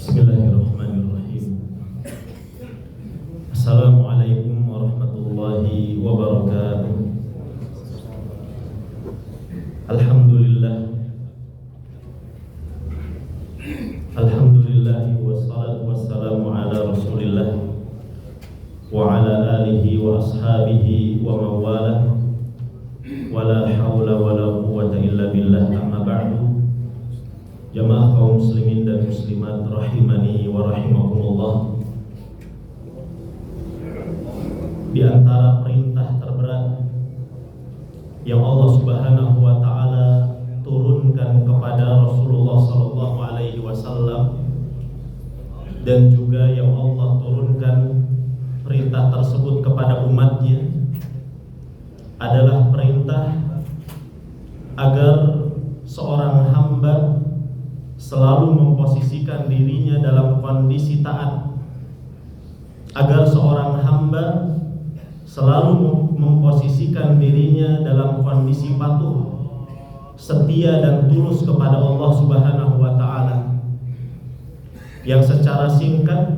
Bismillahirrahmanirrahim. Assalamualaikum warahmatullahi wabarakatuh. Alhamdulillah. Alhamdulillah wassalatu wassalamu ala Rasulillah wa ala alihi wa ashabihi wa mawalah. Wala hawla wala quwwata illa billah, amma ba'du. Jamaah kaum muslimin dan muslimat rahimani wa rahimakumullah. Di antara perintah terberat yang Allah Subhanahu wa taala turunkan kepada Rasulullah sallallahu alaihi wasallam, dan juga yang Allah turunkan perintah tersebut kepada umatnya, adalah perintah agar seorang hamba selalu memposisikan dirinya dalam kondisi taat, agar seorang hamba selalu memposisikan dirinya dalam kondisi patuh, setia dan tulus kepada Allah Subhanahu wa taala. Yang secara singkat,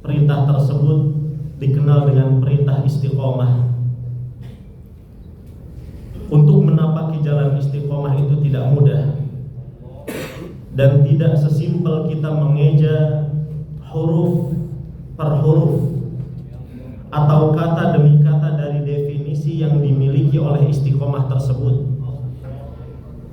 perintah tersebut dikenal dengan perintah istiqomah. Untuk menapaki jalan istiqomah itu tidak mudah, dan tidak sesimpel kita mengeja huruf per huruf atau kata demi kata dari definisi yang dimiliki oleh istiqomah tersebut.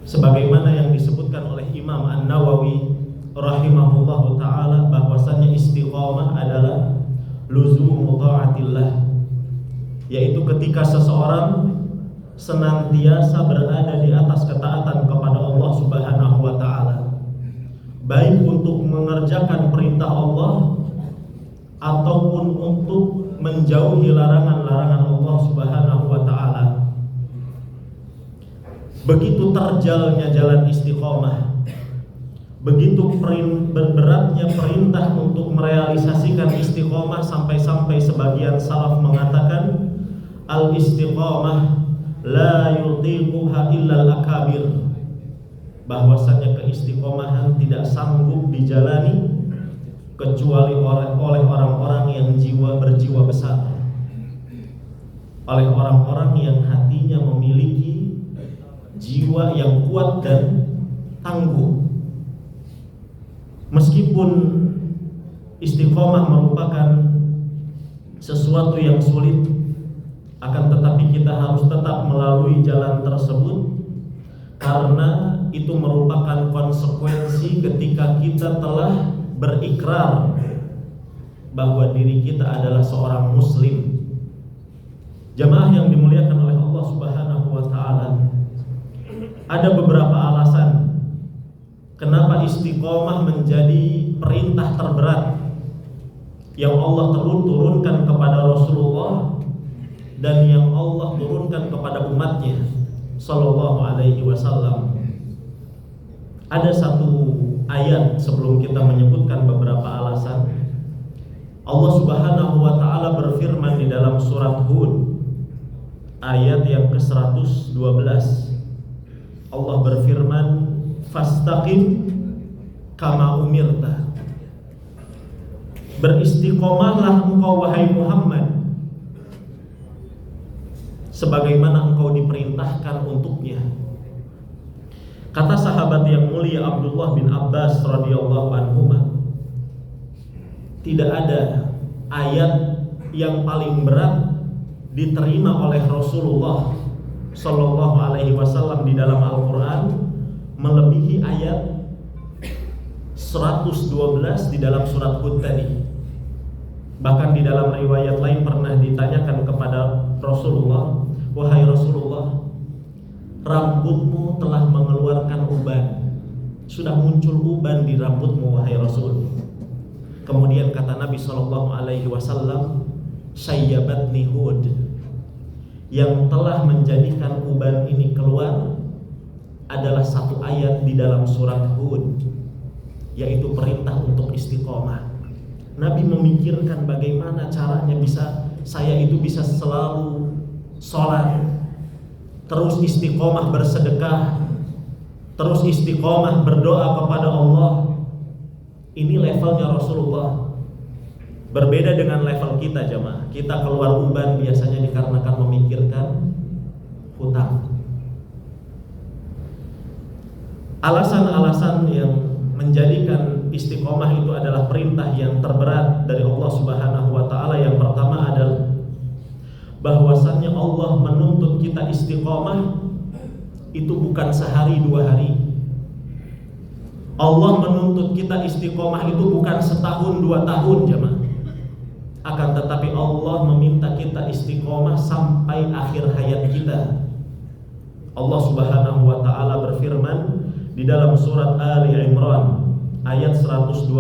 Sebagaimana yang disebutkan oleh Imam An-Nawawi rahimahullahu ta'ala, bahwasannya istiqomah adalah luzumu ta'atillah, yaitu ketika seseorang senantiasa berada di atas ketaatan kepada Allah Subhanahu wa ta'ala, baik untuk mengerjakan perintah Allah ataupun untuk menjauhi larangan-larangan Allah Subhanahu wa ta'ala. Begitu terjalnya jalan istiqomah, begitu beratnya perintah untuk merealisasikan istiqomah, sampai-sampai sebagian salaf mengatakan al-istiqomah la yutiquha illa al-akabir, bahwasanya keistiqomahan tidak sanggup dijalani kecuali oleh orang-orang yang berjiwa besar, oleh orang-orang yang hatinya memiliki jiwa yang kuat dan tangguh. Meskipun istiqomah merupakan sesuatu yang sulit, akan tetapi kita harus tetap melalui jalan tersebut, karena itu merupakan konsekuensi ketika kita telah berikrar bahwa diri kita adalah seorang muslim. Jamaah yang dimuliakan oleh Allah Subhanahu wa taala, ada beberapa alasan kenapa istiqomah menjadi perintah terberat yang Allah turunkan kepada Rasulullah dan yang Allah turunkan kepada umatnya sallallahu alaihi wasallam. Ada satu ayat sebelum kita menyebutkan beberapa alasan. Allah Subhanahu wa taala berfirman di dalam surat Hud ayat yang ke-112. Allah berfirman, fastaqim kama umirta. Beristiqomahlah engkau wahai Muhammad sebagaimana engkau diperintahkan untuknya. Kata sahabat yang mulia Abdullah bin Abbas radhiyallahu anhuma, tidak ada ayat yang paling berat diterima oleh Rasulullah sallallahu alaihi wasallam di dalam Al-Qur'an melebihi ayat 112 di dalam surat Hud tadi. Bahkan di dalam riwayat lain pernah ditanyakan kepada Rasulullah, wahai Rasulullah, rambutmu telah mengeluarkan uban, sudah muncul uban di rambutmu wahai Rasul. Kemudian kata Nabi sallallahu alaihi wasallam, sayyabatni Hud, yang telah menjadikan uban ini keluar adalah satu ayat di dalam surat Hud, yaitu perintah untuk istiqomah. Nabi memikirkan bagaimana caranya saya itu bisa selalu sholat, terus istiqomah bersedekah, terus istiqomah berdoa kepada Allah, Ini levelnya Rasulullah. Berbeda dengan level kita jamaah. Kita keluar uban biasanya dikarenakan memikirkan hutang. Alasan-alasan yang menjadikan istiqomah itu adalah perintah yang terberat dari Allah Subhanahu wa taala. Yang pertama adalah bahwasannya Allah menuntut kita istiqomah itu bukan sehari dua hari. Allah menuntut kita istiqomah itu bukan setahun dua tahun jemaah. Akan tetapi Allah meminta kita istiqomah sampai akhir hayat kita. Allah Subhanahu wa taala berfirman di dalam surat Ali Imran ayat 112,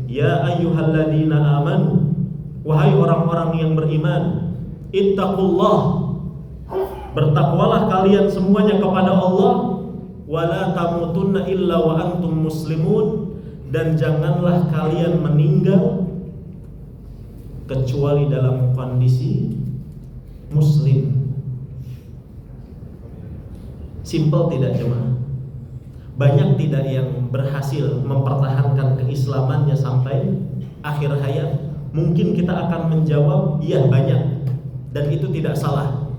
ya ayyuhalladzina amanu, wahai orang-orang yang beriman, ittaqullah, bertakwalah kalian semuanya kepada Allah, wala tamutunna illa wa antum muslimun, dan janganlah kalian meninggal kecuali dalam kondisi muslim. Simpel tidak jemaah? Banyak tidak yang berhasil mempertahankan keislamannya sampai akhir hayat? Mungkin kita akan menjawab, iya banyak, dan itu tidak salah.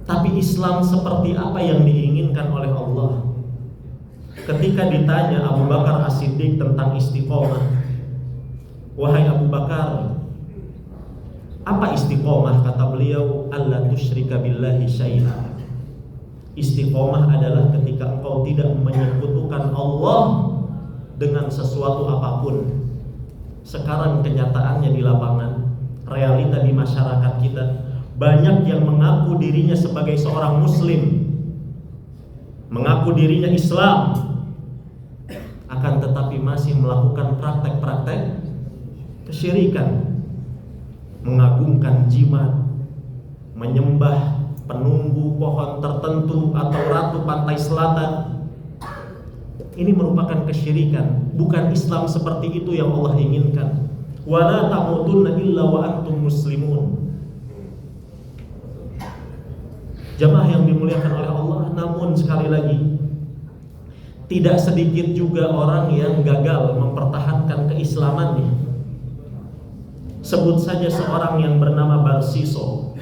Tapi Islam seperti apa yang diinginkan oleh Allah? Ketika ditanya Abu Bakar As-Siddiq tentang istiqomah, wahai Abu Bakar, apa istiqomah? Kata beliau, alla tusyrika billahi syai'a. Istiqomah adalah ketika engkau tidak menyekutukan Allah dengan sesuatu apapun. Sekarang kenyataannya di lapangan, realita di masyarakat kita, banyak yang mengaku dirinya sebagai seorang muslim, mengaku dirinya Islam, akan tetapi masih melakukan praktek-praktek kesyirikan, mengagungkan jimat, menyembah penunggu pohon tertentu atau ratu pantai selatan. Ini merupakan kesyirikan. Bukan Islam seperti itu yang Allah inginkan. Wala tamutunna illa wa antum muslimun. Jamaah yang dimuliakan oleh Allah, namun sekali lagi, tidak sedikit juga orang yang gagal mempertahankan keislamannya. Sebut saja seorang yang bernama Barsiso,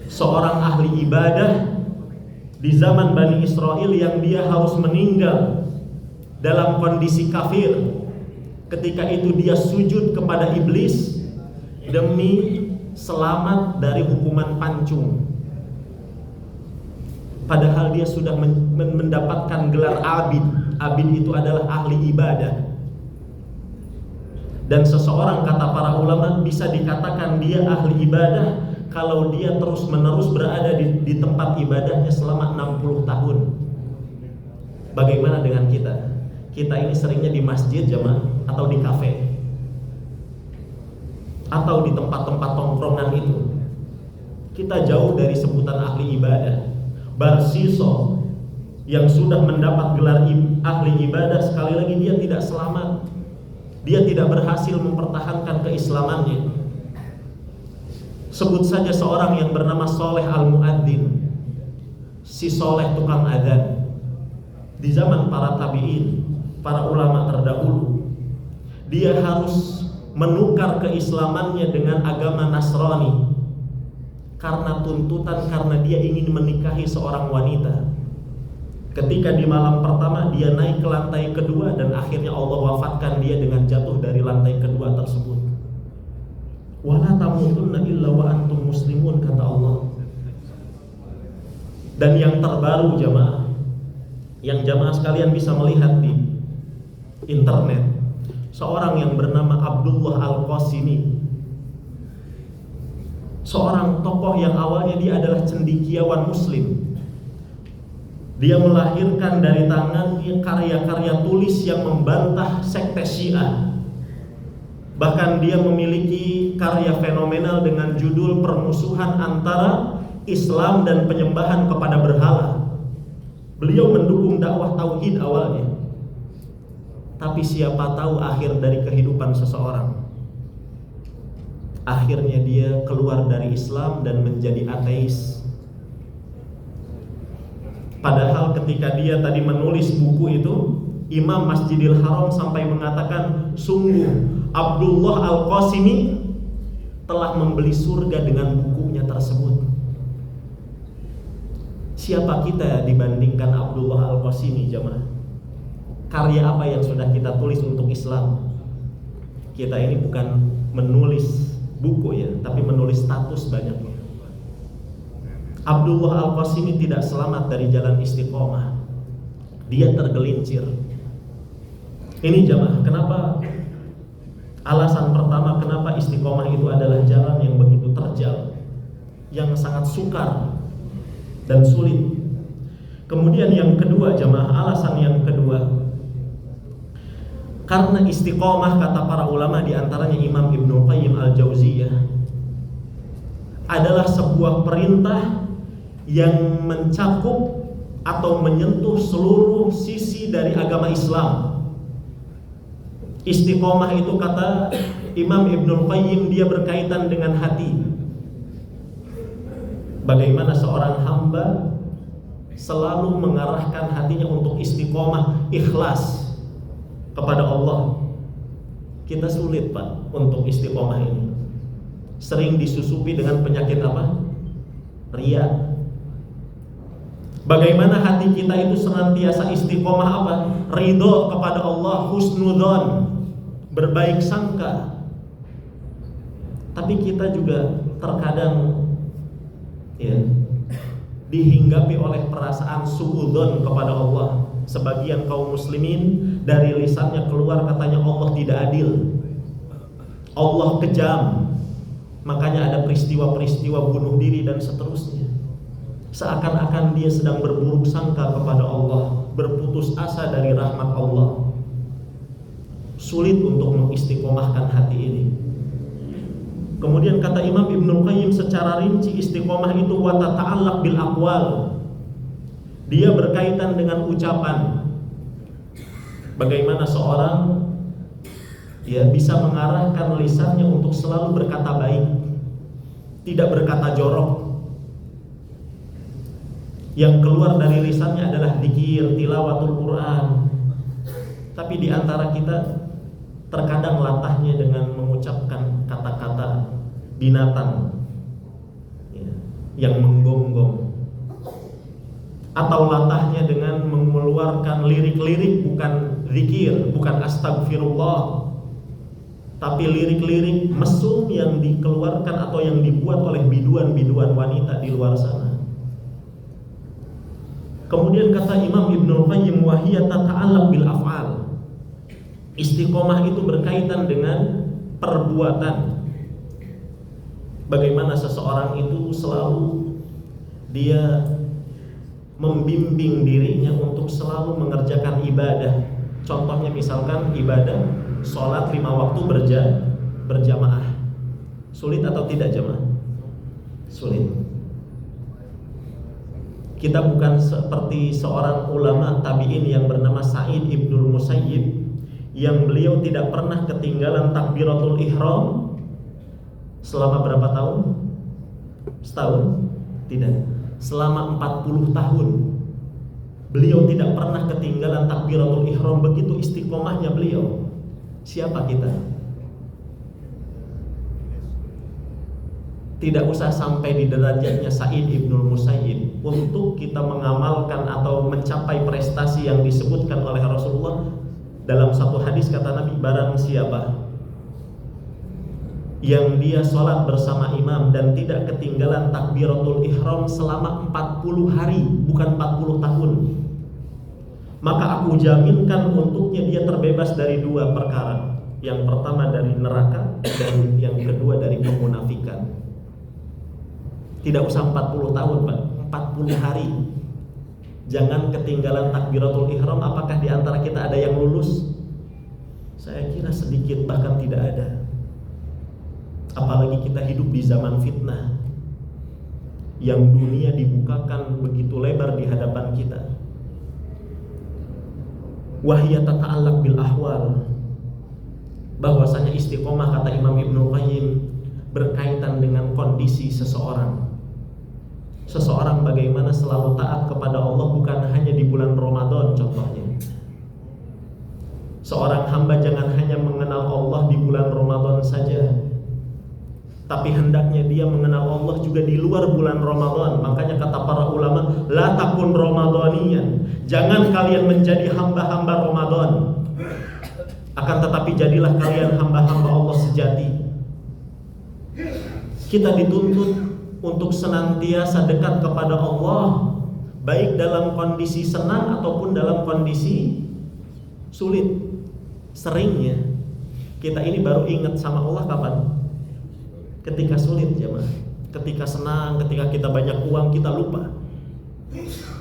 seorang ahli ibadah di zaman Bani Israel yang dia harus meninggal dalam kondisi kafir. Ketika itu dia sujud kepada iblis demi selamat dari hukuman pancung. Padahal dia sudah mendapatkan gelar abid. Abid itu adalah ahli ibadah. Dan seseorang, kata para ulama, bisa dikatakan dia ahli ibadah kalau dia terus-menerus berada di tempat ibadahnya selama 60 tahun. Bagaimana dengan kita? Kita ini seringnya di masjid jamaah, atau di kafe, atau di tempat-tempat tongkrongan itu. Kita jauh dari sebutan ahli ibadah. Barsiso yang sudah mendapat gelar ahli ibadah, sekali lagi dia tidak selamat. Dia tidak berhasil mempertahankan keislamannya. Sebut saja seorang yang bernama Soleh Al-Muadzin, si Soleh tukang adzan. Di zaman para tabi'in, para ulama terdahulu, dia harus menukar keislamannya dengan agama Nasrani karena tuntutan, karena dia ingin menikahi seorang wanita. Ketika di malam pertama dia naik ke lantai kedua, dan akhirnya Allah wafatkan dia dengan jatuh dari lantai kedua tersebut. Wala tamutunna illa wa antum muslimun, kata Allah. Dan yang terbaru jamaah, yang jamaah sekalian bisa melihat di internet, seorang yang bernama Abdullah Al-Qasimi, seorang tokoh yang awalnya dia adalah cendekiawan muslim. Dia melahirkan dari tangannya karya-karya tulis yang membantah sekte Syiah. Bahkan dia memiliki karya fenomenal dengan judul Permusuhan Antara Islam dan Penyembahan kepada Berhala. Beliau mendukung dakwah tauhid awalnya. Tapi siapa tahu akhir dari kehidupan seseorang, akhirnya dia keluar dari Islam dan menjadi ateis. Padahal ketika dia tadi menulis buku itu, Imam Masjidil Haram sampai mengatakan, sungguh Abdullah Al-Qasimi telah membeli surga dengan bukunya tersebut. Siapa kita dibandingkan Abdullah Al-Qasimi, jemaah? Karya apa yang sudah kita tulis untuk Islam? Kita ini bukan menulis buku ya, tapi menulis status banyaknya. Abdullah Al-Qasimi tidak selamat dari jalan istiqomah. Dia tergelincir. Ini jemaah, kenapa? Alasan pertama kenapa istiqomah itu adalah jalan yang begitu terjal, yang sangat sukar dan sulit. Kemudian yang kedua jemaah, alasan yang kedua, karena istiqomah kata para ulama, diantaranya Imam Ibnu Qayyim Al-Jauziyah, adalah sebuah perintah yang mencakup atau menyentuh seluruh sisi dari agama Islam. Istiqomah itu kata Imam Ibnu Qayyim, dia berkaitan dengan hati. Bagaimana seorang hamba selalu mengarahkan hatinya untuk istiqomah, ikhlas kepada Allah. Kita sulit Pak untuk istiqomah ini. Sering disusupi dengan penyakit apa? Riya. Bagaimana hati kita itu senantiasa istiqomah apa? Ridho kepada Allah, husnudzon, berbaik sangka. Tapi kita juga terkadang ya dihinggapi oleh perasaan suudzon kepada Allah. Sebagian kaum muslimin dari lisannya keluar katanya Allah tidak adil, Allah kejam, makanya ada peristiwa-peristiwa bunuh diri dan seterusnya. Seakan-akan dia sedang berburuk sangka kepada Allah, berputus asa dari rahmat Allah. Sulit untuk mengistiqomahkan hati ini. Kemudian kata Imam Ibnu Qayyim secara rinci, istiqomah itu wa tata'allaq bil aqwal. Dia berkaitan dengan ucapan. Bagaimana seorang bisa mengarahkan lisannya untuk selalu berkata baik, tidak berkata jorok. Yang keluar dari lisannya adalah zikir, tilawatul Quran. Tapi di antara kita terkadang latahnya dengan mengucapkan kata-kata binatang yang menggonggong, atau latahnya dengan mengeluarkan lirik-lirik bukan zikir, bukan astagfirullah, tapi lirik-lirik mesum yang dikeluarkan atau yang dibuat oleh biduan-biduan wanita di luar sana. Kemudian kata Imam Ibnu Qayyim, wa hiya tata'allaq bil af'al. Istiqomah itu berkaitan dengan perbuatan. Bagaimana seseorang itu selalu dia membimbing dirinya untuk selalu mengerjakan ibadah. Contohnya misalkan ibadah sholat 5 waktu berjamaah. Sulit atau tidak jamaah? Sulit. Kita bukan seperti seorang ulama tabi'in yang bernama Sa'id Ibnul Musayyib, yang beliau tidak pernah ketinggalan takbiratul ihram selama berapa tahun? Setahun? Tidak. Selama 40 tahun beliau tidak pernah ketinggalan takbiratul ihram. Begitu istiqomahnya beliau. Siapa kita? Tidak usah sampai di derajatnya Sa'id Ibnul Musayyib untuk kita mengamalkan atau mencapai prestasi yang disebutkan oleh Rasulullah. Dalam satu hadis kata Nabi, barang siapa yang dia sholat bersama imam dan tidak ketinggalan takbiratul ihram selama 40 hari, bukan 40 tahun, maka aku jaminkan untuknya dia terbebas dari 2 perkara. Yang pertama dari neraka, dan yang kedua dari kemunafikan. Tidak usah 40 tahun Pak, 40 hari. Jangan ketinggalan takbiratul ihram. Apakah di antara kita ada yang lulus? Saya kira sedikit, bahkan tidak ada. Apalagi kita hidup di zaman fitnah, yang dunia dibukakan begitu lebar di hadapan kita. Wahya tata'allaq bil ahwal. Bahwasanya istiqomah kata Imam Ibnu Qayyim berkaitan dengan kondisi seseorang. Seseorang bagaimana selalu taat kepada Allah bukan hanya di bulan Ramadan contohnya. Seorang hamba jangan hanya mengenal Allah di bulan Ramadan saja, tapi hendaknya dia mengenal Allah juga di luar bulan Ramadan. Makanya kata para ulama, la takun ramadhaniyan, jangan kalian menjadi hamba-hamba Ramadan, akan tetapi jadilah kalian hamba-hamba Allah sejati. Kita dituntut untuk senantiasa dekat kepada Allah, baik dalam kondisi senang ataupun dalam kondisi sulit. Seringnya kita ini baru ingat sama Allah kapan? Ketika sulit, jemaah. Ketika senang, ketika kita banyak uang, kita lupa.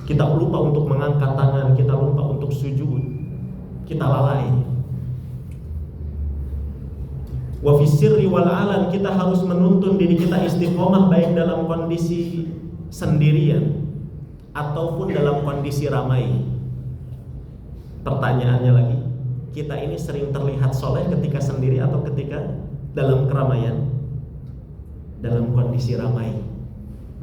Kita lupa untuk mengangkat tangan, kita lupa untuk sujud. Kita lalai. Wa fis sirri wal alan, kita harus menuntun diri kita istiqomah baik dalam kondisi sendirian ataupun dalam kondisi ramai. Pertanyaannya lagi, kita ini sering terlihat soleh ketika sendiri atau ketika dalam keramaian? Dalam kondisi ramai.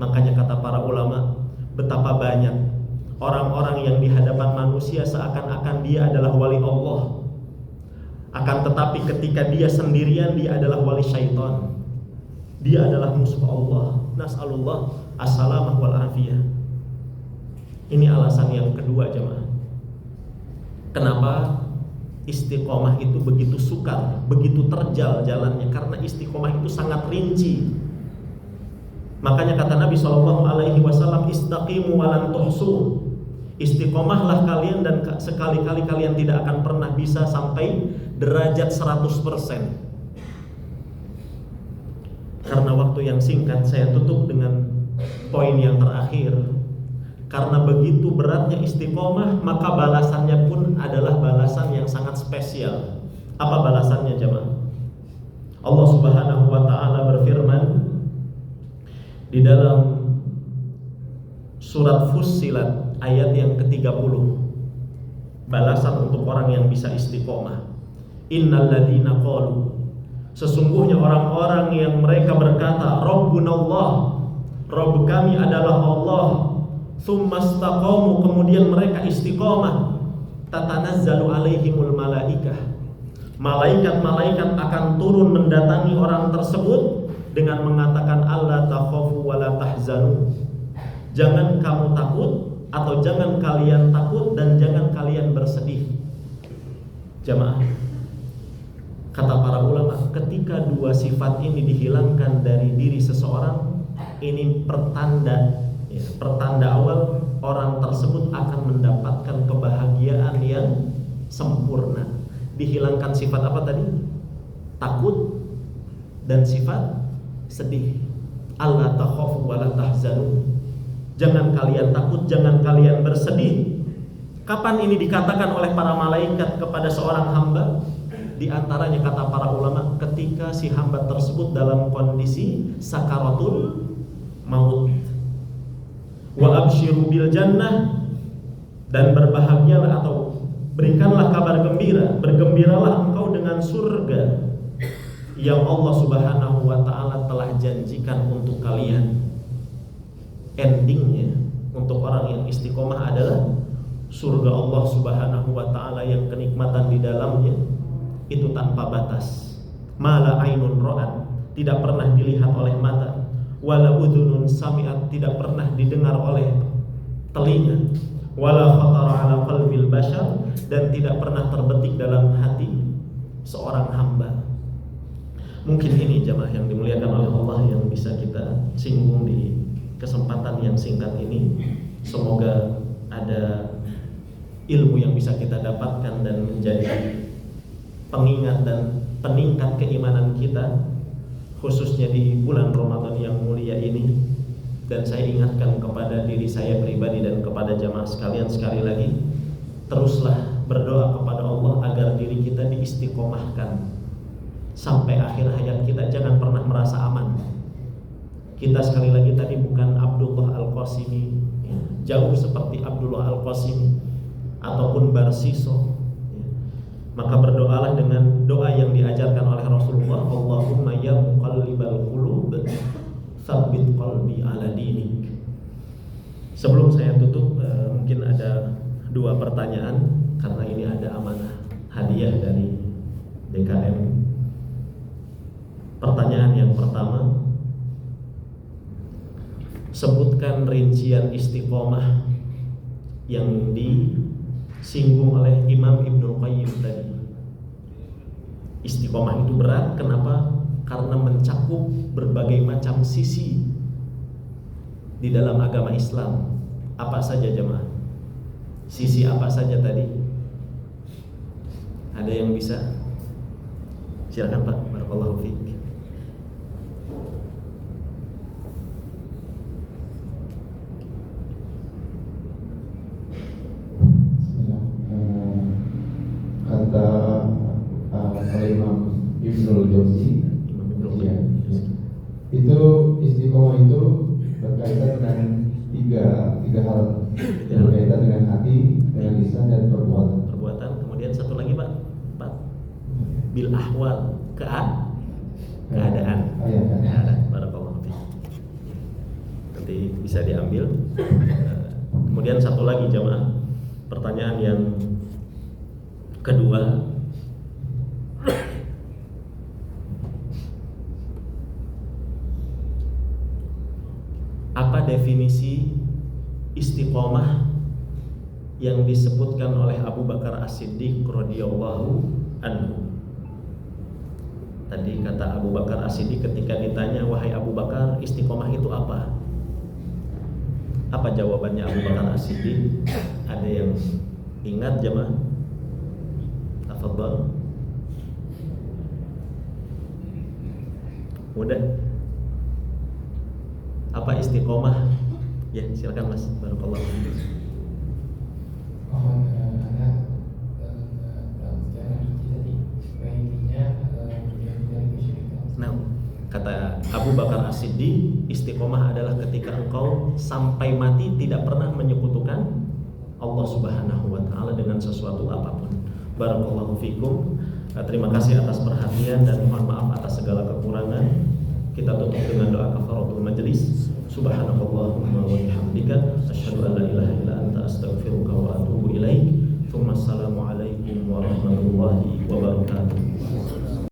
Makanya kata para ulama, betapa banyak orang-orang yang di hadapan manusia seakan-akan dia adalah wali Allah, akan tetapi ketika dia sendirian dia adalah wali syaitan, dia adalah musuh Allah. Nas'alullah as-salamah wal afiyah. Ini alasan yang kedua, jemaah. Kenapa istiqomah itu begitu sukar, begitu terjal jalannya? Karena istiqomah itu sangat rinci. Makanya kata Nabi SAW, istaqimu walan tuhsu. Istiqomahlah kalian dan sekali-kali kalian tidak akan pernah bisa sampai derajat 100%. Karena waktu yang singkat, saya tutup dengan poin yang terakhir. Karena begitu beratnya istiqomah, maka balasannya pun adalah balasan yang sangat spesial. Apa balasannya, jemaah? Allah Subhanahu wa taala berfirman di dalam surat Fussilat ayat yang ke-30, balasan untuk orang yang bisa istiqomah. Innal ladzina qalu, sesungguhnya orang-orang yang mereka berkata Rabbunallah, Rabb kami adalah Allah, tsumma istaqamu, kemudian mereka istiqomah, tatanazzalu alaihimul malaikah, malaikat-malaikat akan turun mendatangi orang tersebut dengan mengatakan alla takhafu wa la tahzanu, jangan kamu takut atau jangan kalian takut dan jangan kalian bersedih. Jamaah, kata para ulama, ketika dua sifat ini dihilangkan dari diri seseorang, ini pertanda awal orang tersebut akan mendapatkan kebahagiaan yang sempurna. Dihilangkan sifat apa tadi? Takut dan sifat sedih. Alla takhafu wa la tahzanu, jangan kalian takut, jangan kalian bersedih. Kapan ini dikatakan oleh para malaikat kepada seorang hamba? Di antaranya kata para ulama, ketika si hamba tersebut dalam kondisi sakaratul maut. Wa abshiru bil jannah, dan berbahagialah atau berikanlah kabar gembira, bergembiralah engkau dengan surga yang Allah Subhanahu wa taala telah janjikan untuk kalian. Endingnya untuk orang yang istiqomah adalah surga Allah Subhanahu wa taala yang kenikmatan di dalamnya itu tanpa batas. Mala ainun ra'at, tidak pernah dilihat oleh mata, wala udhunun sami'at, tidak pernah didengar oleh telinga, wala khatara ala qalbil bashar, dan tidak pernah terbetik dalam hati seorang hamba. Mungkin ini jemaah yang dimuliakan oleh Allah yang bisa kita singgung di kesempatan yang singkat ini. Semoga ada ilmu yang bisa kita dapatkan dan menjadi pengingat dan peningkat keimanan kita, khususnya di bulan Ramadan yang mulia ini. Dan saya ingatkan kepada diri saya pribadi dan kepada jamaah sekalian, sekali lagi, teruslah berdoa kepada Allah agar diri kita diistiqomahkan sampai akhir hayat kita. Jangan pernah merasa aman. Kita sekali lagi tadi bukan Abdullah Al-Qasimi, ya, jauh seperti Abdullah Al-Qasimi ataupun Barsiso, ya. Maka berdoalah dengan doa yang diajarkan oleh Rasulullah, Allahumma ya muqallibal qulub tsabbit qalbi ala dinik. Sebelum saya tutup, mungkin ada 2 pertanyaan karena ini ada amanah hadiah dari DKM. Pertanyaan yang pertama, sebutkan rincian istiqomah yang disinggung oleh Imam Ibnul Qayyim tadi. Istiqomah itu berat, kenapa? Karena mencakup berbagai macam sisi di dalam agama Islam. Apa saja jemaah? Sisi apa saja tadi? Ada yang bisa? Silakan Pak. Barakallahu fiik. Kata Imam Ibnul Jauzi, ya, itu istiqomah itu berkaitan dengan tiga hal, berkaitan dengan hati, dengan lisan dan perbuatan. Kemudian satu lagi Pak, bil ahwal, keadaan. Barakallahu fiik. Nanti bisa diambil. Kemudian satu lagi jemaah, pertanyaan yang kedua, apa definisi istiqomah yang disebutkan oleh Abu Bakar As-Siddiq radhiyallahu anhu? Tadi kata Abu Bakar As-Siddiq ketika ditanya, wahai Abu Bakar, istiqomah itu apa? Apa jawabannya Abu Bakar As-Siddiq? Ada yang ingat jemaah? Tafadhal. Mudah. Apa istiqomah? Ya, silakan Mas. Barakallahu fiik. Nah, kata Abu Bakar As-Siddiq, istiqomah adalah ketika engkau sampai mati tidak pernah menyekutukan Allah Subhanahu wa taala dengan sesuatu apapun. Barakallahu fikum. Terima kasih atas perhatian dan mohon maaf atas segala kekurangan. Kita tutup dengan doa kafaratul majelis. Subhanakallahumma wa